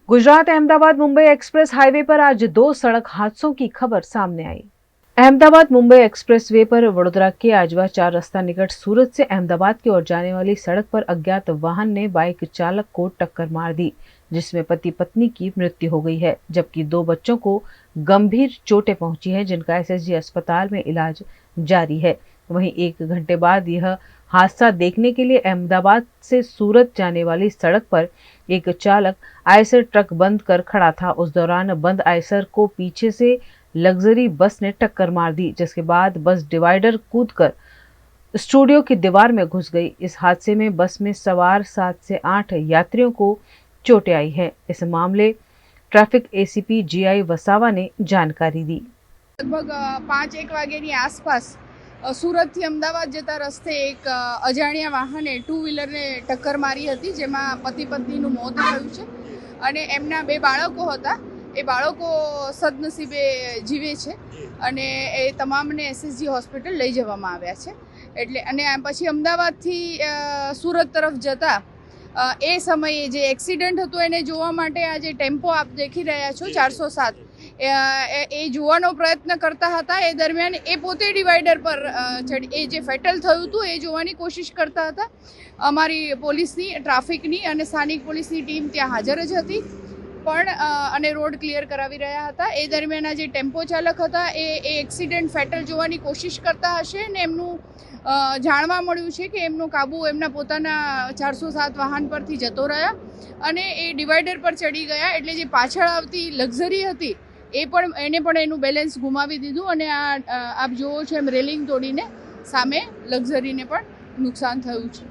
Gujarat Ahmedabad Mumbai express highway पर आज 2 सड़क हादसों की खबर सामने आई। अहमदाबाद मुंबई एक्सप्रेस वे पर वडोदरा के आजवा 4 रास्ता निकट सूरत से अहमदाबाद की ओर जाने वाली सड़क पर अज्ञात वाहन ने बाइक चालक को टक्कर मार दी, जिसमें पति पत्नी की मृत्यु हो गई है, जबकि 2 बच्चों को गंभीर चोटें पहुंची हैं, जिनका एसएसजी अस्पताल में इलाज जारी है। वहीं 1 घंटे बाद यह हादसा देखने के लिए अहमदाबाद से सूरत जाने वाली सड़क पर एक चालक आयसर ट्रक बंद कर खड़ा था। उस दौरान बंद आयसर को पीछे से लग्जरी बस ने टक्कर मार दी, जिसके बाद बस डिवाइडर कूदकर स्टूडियो की दीवार में घुस गई। इस हादसे में बस में सवार 7 से 8 यात्रियों को चोटें आई हैं। इस मामले ट्रैफिक एसीपी जीआई वसावा ने जानकारी दी। लगभग 5-1 વાગ્યાની આસપાસ સુરતથી અમદાવાદ જતા રસ્તે એક અજાણ્યા વાહને 2 વ્હીલરને ટક્કર મારી હતી, જેમાં પતિ પત્નીનું મોત થયું છે અને એમના 2 બાળકો હતા। એ બાળકો સદનસીબે જીવે છે અને એ તમામને એસએસજી હોસ્પિટલ લઈ જવામાં આવ્યા છે। એટલે અને પછી અમદાવાદથી સુરત તરફ જતા એ સમયે જે એક્સિડન્ટ હતો એને જોવા માટે આ જે ટેમ્પો આપ દેખી રહ્યા છો 407 એ જોવાનો પ્રયત્ન કરતા હતા। એ દરમિયાન એ પોતે ડિવાઈડર પર ચડી એ જે ફેટલ થયું હતું એ જોવાની કોશિશ કરતા હતા। અમારી પોલીસની ટ્રાફિકની અને સ્થાનિક પોલીસની ટીમ ત્યાં હાજર જ હતી પણ અને રોડ ક્લિયર કરાવી રહ્યા હતા। એ દરમિયાન આ જે ટેમ્પો ચાલક હતા એ એક્સિડન્ટ ફેટલ જોવાની કોશિશ કરતા હશે ને એમનું જાણવા મળ્યું છે કે એમનો કાબુ એમના પોતાના 407 વાહન પરથી જતો રહ્યા અને એ ડિવાઈડર પર ચડી ગયા। એટલે જે પાછળ આવતી લક્ઝરી હતી એને પણ એનું બેલેન્સ ગુમાવી દીધું અને આપ જોવો છો એમ રેલિંગ તોડીને સામે લક્ઝરીને પણ નુકસાન થયું છે।